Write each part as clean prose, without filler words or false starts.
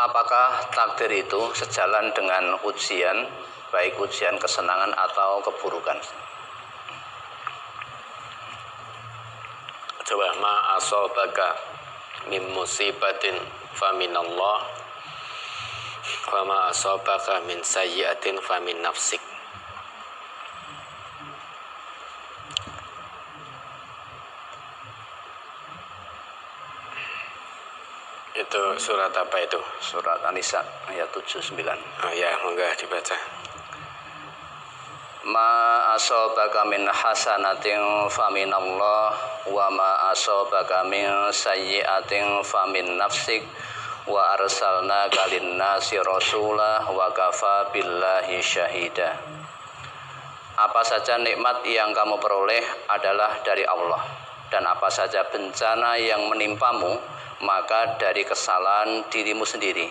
Apakah takdir itu sejalan dengan ujian, baik ujian kesenangan atau keburukan? Coba, ma asabaka min musibatin faminallah wa ma asabaka min sayyi'atin famin nafsik. Itu surat apa itu? Surat An-Nisa ayat 79. Oh ya, monggo dibaca. Ma asabaka min hasanatin faminallah wa ma asabaka min sayyi'atin famin nafsik wa arsalnaka linnasi rasulah wa kafa billahi syahida. Apa saja nikmat yang kamu peroleh adalah dari Allah, dan apa saja bencana yang menimpamu maka dari kesalahan dirimu sendiri.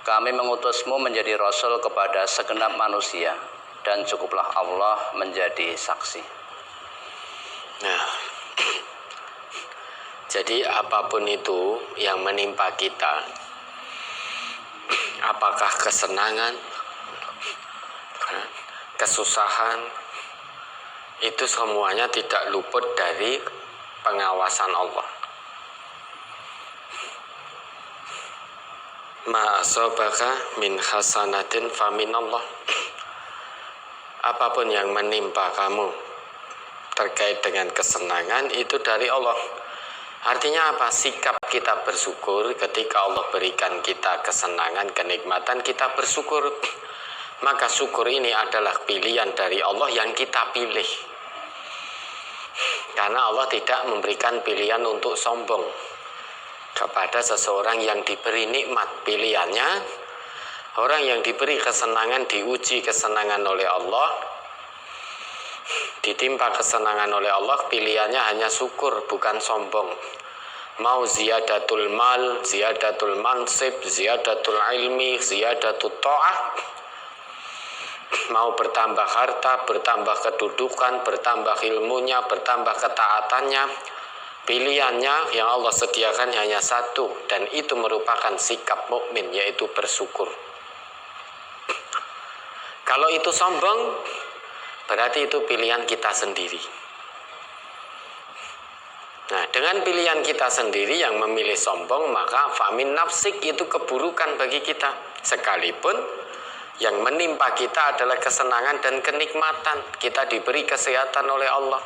Kami mengutusmu menjadi rasul kepada segenap manusia, dan cukuplah Allah menjadi saksi. Nah, jadi apapun itu yang menimpa kita, apakah kesenangan, kesusahan, itu semuanya tidak luput dari pengawasan Allah. Ma asabaka min hasanatin faminallah. Apapun yang menimpa kamu terkait dengan kesenangan itu dari Allah. Artinya apa? Sikap kita bersyukur ketika Allah berikan kita kesenangan, kenikmatan, kita bersyukur. Maka syukur ini adalah pilihan dari Allah yang kita pilih. Karena Allah tidak memberikan pilihan untuk sombong kepada seseorang yang diberi nikmat. Pilihannya, orang yang diberi kesenangan, diuji kesenangan oleh Allah, ditimpa kesenangan oleh Allah, pilihannya hanya syukur, bukan sombong. Mau ziyadatul mal, ziyadatul mansib, ziyadatul ilmi, ziyadatul ta'ah, mau bertambah harta, bertambah kedudukan, bertambah ilmunya, bertambah ketaatannya, pilihannya yang Allah sediakan hanya satu, dan itu merupakan sikap mukmin, yaitu bersyukur. Kalau itu sombong, berarti itu pilihan kita sendiri. Nah, dengan pilihan kita sendiri yang memilih sombong, maka famin nafsik, itu keburukan bagi kita. Sekalipun yang menimpa kita adalah kesenangan dan kenikmatan, kita diberi kesehatan oleh Allah.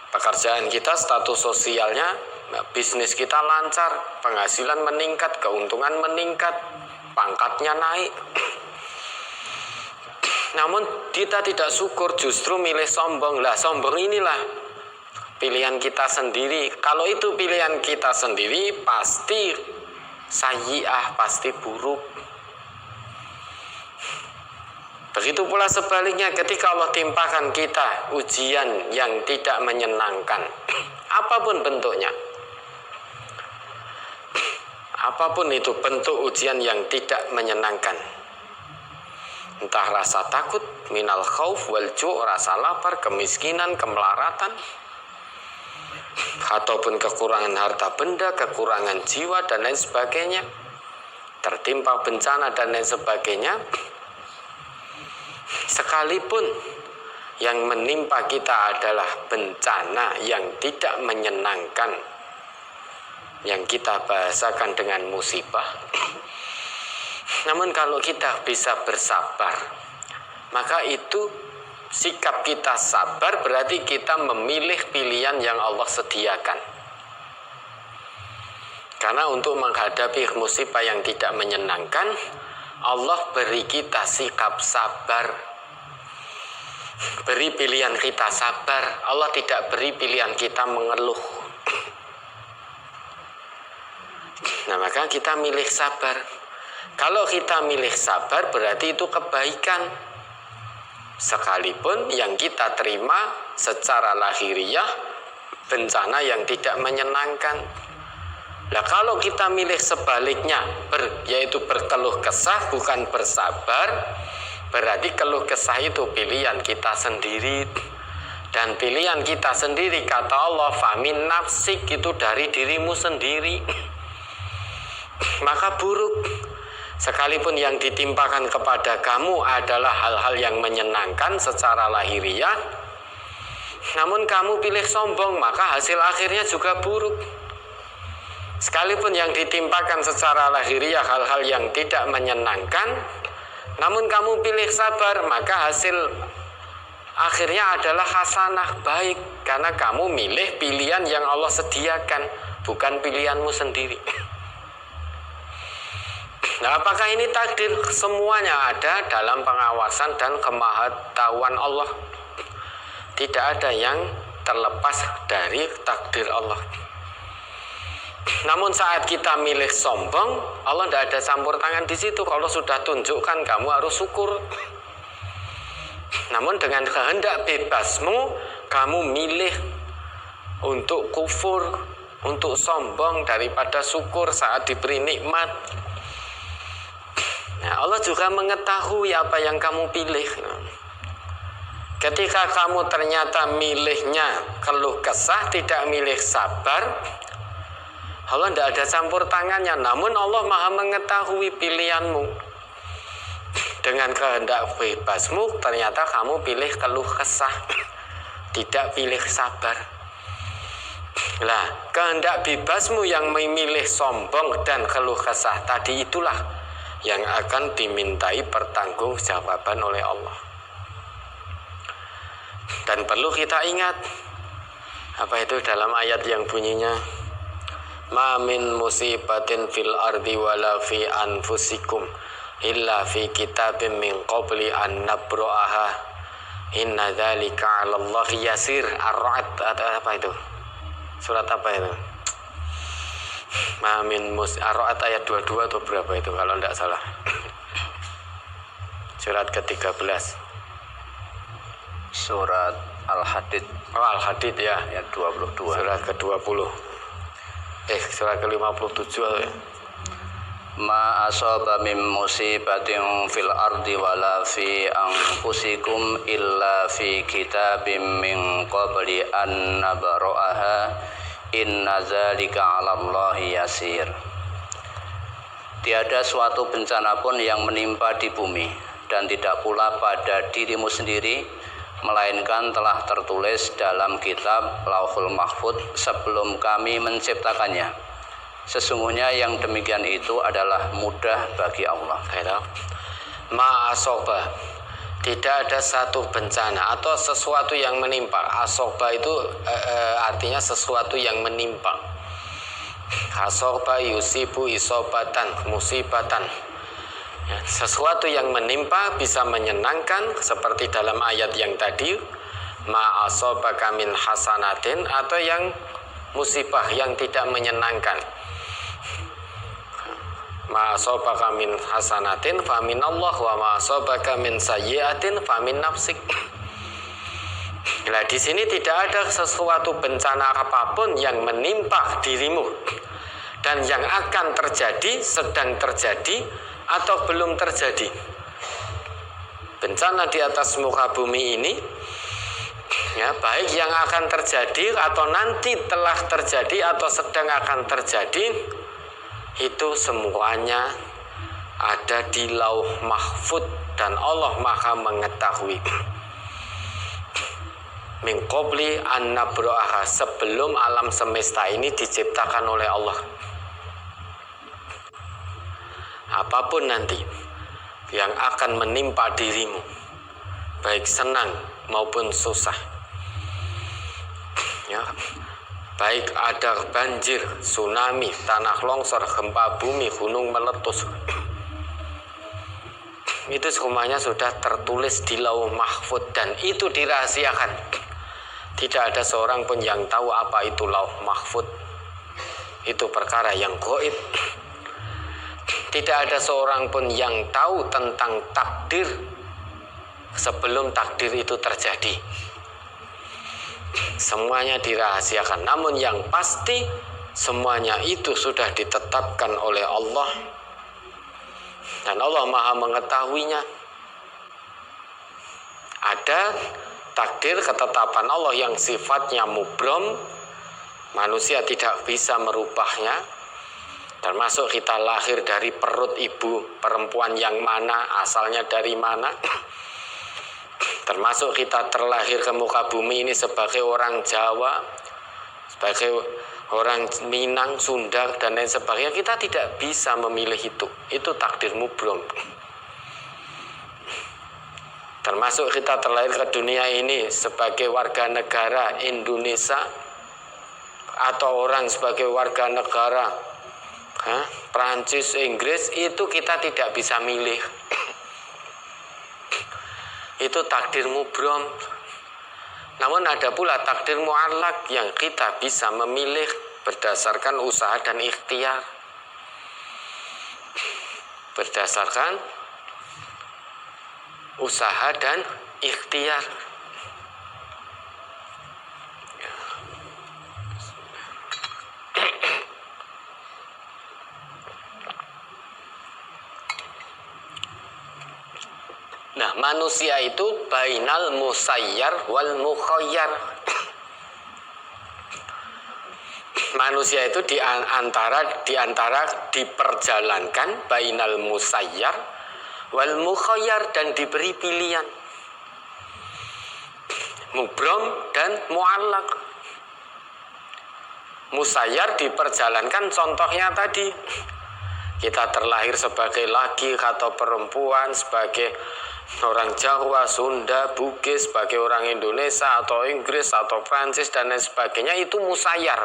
Pekerjaan kita, status sosialnya, bisnis kita lancar, penghasilan meningkat, keuntungan meningkat, pangkatnya naik. Namun kita tidak syukur, justru milih sombong. Lah, sombong inilah pilihan kita sendiri. Kalau itu pilihan kita sendiri, pasti sayyi'ah, pasti buruk. Begitu pula sebaliknya, ketika Allah timpakan kita ujian yang tidak menyenangkan, apapun bentuknya, apapun itu bentuk ujian yang tidak menyenangkan, entah rasa takut, minal khauf wal ju', rasa lapar, kemiskinan, kemelaratan, ataupun kekurangan harta benda, kekurangan jiwa, dan lain sebagainya, tertimpa bencana dan lain sebagainya, sekalipun yang menimpa kita adalah bencana yang tidak menyenangkan, yang kita bahasakan dengan musibah, namun kalau kita bisa bersabar, maka itu sikap kita sabar, berarti kita memilih pilihan yang Allah sediakan. Karena untuk menghadapi musibah yang tidak menyenangkan, Allah beri kita sikap sabar, beri pilihan kita sabar. Allah tidak beri pilihan kita mengeluh. Nah, maka kita milih sabar. Kalau kita milih sabar, berarti itu kebaikan. Sekalipun yang kita terima secara lahiriah bencana yang tidak menyenangkan. Nah, kalau kita milih sebaliknya, yaitu berkeluh kesah bukan bersabar, berarti keluh kesah itu pilihan kita sendiri. Dan pilihan kita sendiri, kata Allah, famin nafsik, itu dari dirimu sendiri. maka buruk. Sekalipun yang ditimpakan kepada kamu adalah hal-hal yang menyenangkan secara lahiriah, namun kamu pilih sombong, maka hasil akhirnya juga buruk. Sekalipun yang ditimpakan secara lahiriah hal-hal yang tidak menyenangkan, namun kamu pilih sabar, maka hasil akhirnya adalah hasanah, baik, karena kamu milih pilihan yang Allah sediakan, bukan pilihanmu sendiri. Nah, apakah ini takdir? Semuanya ada dalam pengawasan dan kemahatauan Allah. Tidak ada yang terlepas dari takdir Allah. Namun saat kita milih sombong, Allah tidak ada campur tangan di situ. Kalau sudah tunjukkan, kamu harus syukur. Namun dengan kehendak bebasmu, kamu milih untuk kufur, untuk sombong daripada syukur saat diberi nikmat. Nah, Allah juga mengetahui apa yang kamu pilih. Ketika kamu ternyata milihnya keluh kesah, tidak milih sabar, Allah tidak ada campur tangannya. Namun Allah Maha mengetahui pilihanmu. Dengan kehendak bebasmu, ternyata kamu pilih keluh kesah, tidak pilih sabar. Nah, kehendak bebasmu yang memilih sombong dan keluh kesah tadi, itulah yang akan dimintai pertanggungjawaban oleh Allah. Dan perlu kita ingat, apa itu dalam ayat yang bunyinya, ma min musibatin fil ardi wala fi anfusikum illa fi kitabim min qabli an nabra'aha inna dzalika 'ala Allah yasir. Ar-Ra'd, apa itu? Surat apa itu? Mamin Ar-Ra'd ayat 22 atau berapa itu kalau tidak salah. Surat ke-13. Surat Al-Hadid. Oh, Al-Hadid ya. Ayat 22. Surat ke-20. Surat ke-57 ya. Ma asaba min musibatin fil ardi wala fi anfusikum illa fi kitabim min qabli an nabra'aha inna dzalika 'ala Allahi yasir. Tiada suatu bencana pun yang menimpa di bumi dan tidak pula pada dirimu sendiri, melainkan telah tertulis dalam kitab Lauhul Mahfuz sebelum kami menciptakannya. Sesungguhnya yang demikian itu adalah mudah bagi Allah. Ma'asoba, tidak ada satu bencana atau sesuatu yang menimpa. Asoba itu artinya sesuatu yang menimpa. Asoba yusibu isobatan, musibatan. Ya, sesuatu yang menimpa bisa menyenangkan seperti dalam ayat yang tadi, ma'asobaka min hasanatin, atau yang musibah yang tidak menyenangkan. Ma'asobaka min hasanatin faminallah wa ma'asobaka min sayyiatin famin nafsik. Nah, di sini tidak ada sesuatu bencana apapun yang menimpa dirimu dan yang akan terjadi, sedang terjadi, atau belum terjadi. Bencana di atas muka bumi ini, ya, baik yang akan terjadi atau nanti telah terjadi atau sedang akan terjadi, itu semuanya ada di Lauh Mahfuz dan Allah Maha mengetahui. Min qabli an nabra'aha, sebelum alam semesta ini diciptakan oleh Allah. Apapun nanti yang akan menimpa dirimu, baik senang maupun susah, ya, baik ada banjir, tsunami, tanah longsor, gempa bumi, gunung meletus, itu semuanya sudah tertulis di Lauh Mahfuz dan itu dirahasiakan. Tidak ada seorang pun yang tahu apa itu Lauh Mahfuz. Itu perkara yang gaib. Tidak ada seorang pun yang tahu tentang takdir sebelum takdir itu terjadi. Semuanya dirahasiakan. Namun yang pasti semuanya itu sudah ditetapkan oleh Allah dan Allah Maha mengetahuinya. Ada takdir ketetapan Allah yang sifatnya mubrom, manusia tidak bisa merubahnya. Termasuk kita lahir dari perut ibu perempuan yang mana, asalnya dari mana. Termasuk kita terlahir ke muka bumi ini sebagai orang Jawa, sebagai orang Minang, Sunda, dan lain sebagainya. Kita tidak bisa memilih itu. Itu takdir mubrom. Termasuk kita terlahir ke dunia ini sebagai warga negara Indonesia, atau orang sebagai warga negara Prancis, Inggris, itu kita tidak bisa milih. Itu takdir mubrom. Namun ada pula takdir mu'allak yang kita bisa memilih berdasarkan usaha dan ikhtiar. Berdasarkan usaha dan ikhtiar. Nah, manusia itu bainal musayyar wal mukhayyar. Manusia itu di antara diperjalankan bainal musayyar wal mukhayyar, dan diberi pilihan mubrom dan mu'allaq. Musayyar diperjalankan, contohnya tadi kita terlahir sebagai laki atau perempuan, sebagai orang Jawa, Sunda, Bugis, sebagai orang Indonesia atau Inggris atau Prancis dan lain sebagainya. Itu musayyar.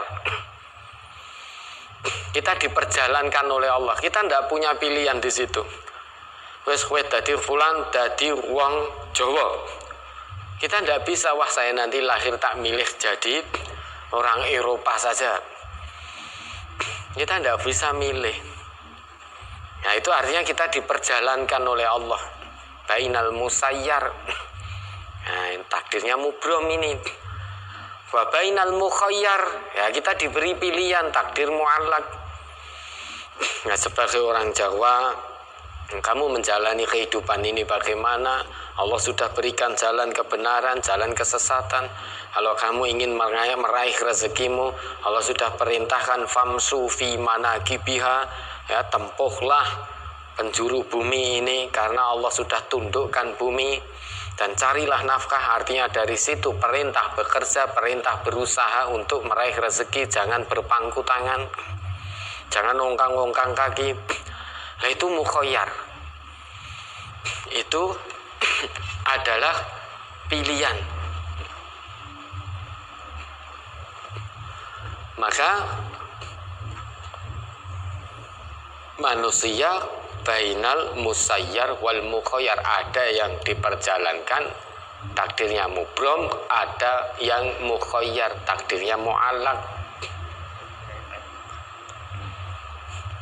Kita diperjalankan oleh Allah. Kita tidak punya pilihan di situ. Wes kowe dadi fulan, dadi wong Jawa. Kita tidak bisa, wah saya nanti lahir tak milih jadi orang Eropa saja. Kita tidak bisa milih. Nah, itu artinya kita diperjalankan oleh Allah. Bainal musayyar. Nah, takdirnya mubrom ini. Wa bainal mukhayyar, ya kita diberi pilihan, takdir mu'allaq. Nah, sebagai orang Jawa, kamu menjalani kehidupan ini bagaimana? Allah sudah berikan jalan kebenaran, jalan kesesatan. Kalau kamu ingin meraih rezekimu, Allah sudah perintahkan famsu fi manakibiha, ya tempuhlah penjuru bumi ini, karena Allah sudah tundukkan bumi, dan carilah nafkah. Artinya dari situ perintah bekerja, perintah berusaha untuk meraih rezeki, jangan berpangku tangan, jangan ongkang-ongkang kaki. Nah, itu mukhayyar. Itu adalah pilihan. Maka manusia bainal musayyar wal mukhayyar, ada yang diperjalankan takdirnya mubrom, ada yang mukhayyar takdirnya mu'allaq.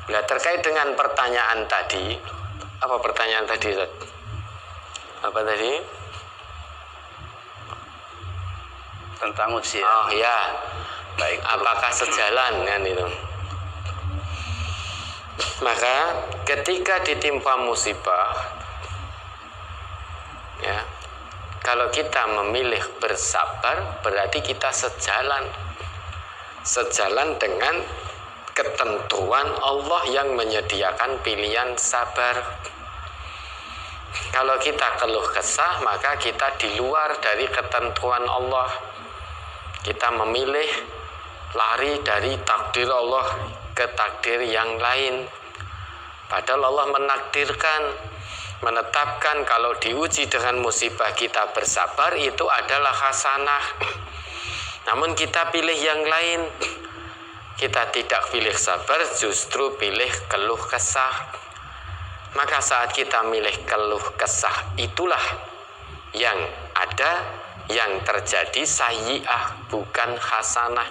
Nah, terkait dengan pertanyaan tadi, apa pertanyaan tadi? Apa tadi? Tentang ujian. Oh ya, Baik. apakah sejalan kan itu? Maka ketika ditimpa musibah, ya, kalau kita memilih bersabar, berarti kita sejalan dengan ketentuan Allah yang menyediakan pilihan sabar. Kalau kita keluh kesah, maka kita di luar dari ketentuan Allah. Kita memilih lari dari takdir Allah ke takdir yang lain. Padahal Allah menakdirkan, menetapkan kalau diuji dengan musibah kita bersabar, itu adalah hasanah. Namun kita pilih yang lain. Kita tidak pilih sabar, justru pilih keluh kesah. Maka saat kita milih keluh kesah, itulah yang ada, yang terjadi sayyi'ah, bukan hasanah.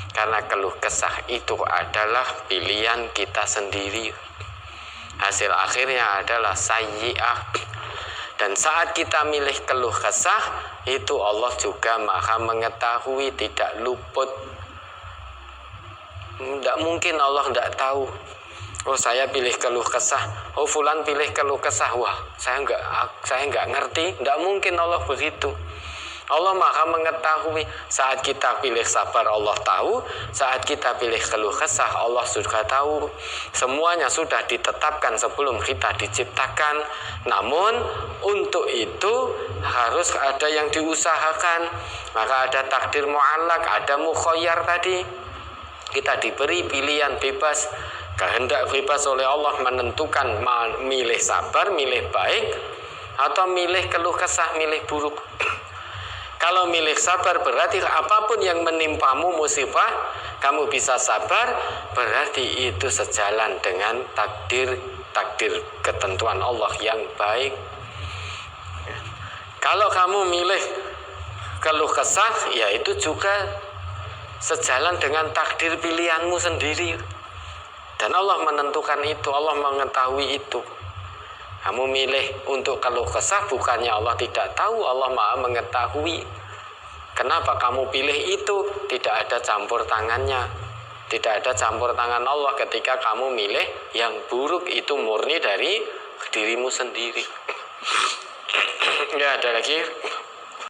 Karena keluh kesah itu adalah pilihan kita sendiri. Hasil akhirnya adalah sayyi'ah. Dan saat kita milih keluh kesah, itu Allah juga maha mengetahui, tidak luput. Tidak mungkin Allah tidak tahu. Oh, saya pilih keluh kesah. Oh, fulan pilih keluh kesah. Wah, saya enggak ngerti. Tidak mungkin Allah begitu. Allah maha mengetahui. Saat kita pilih sabar Allah tahu, saat kita pilih keluh kesah Allah sudah tahu. Semuanya sudah ditetapkan sebelum kita diciptakan. Namun untuk itu harus ada yang diusahakan. Maka ada takdir mu'allak, ada mukhayyar tadi. Kita diberi pilihan bebas, kehendak bebas oleh Allah menentukan milih sabar, milih baik, atau milih keluh kesah, milih buruk. Kalau milih sabar berarti apapun yang menimpamu musibah, kamu bisa sabar, berarti itu sejalan dengan takdir ketentuan Allah yang baik. Kalau kamu milih keluh kesah, ya itu juga sejalan dengan takdir pilihanmu sendiri. Dan Allah menentukan itu, Allah mengetahui itu. Kamu milih untuk keluh kesah, bukannya Allah tidak tahu, Allah maha mengetahui. Kenapa kamu pilih itu? Tidak ada campur tangannya. Tidak ada campur tangan Allah ketika kamu milih yang buruk, itu murni dari dirimu sendiri. Ya, ada lagi.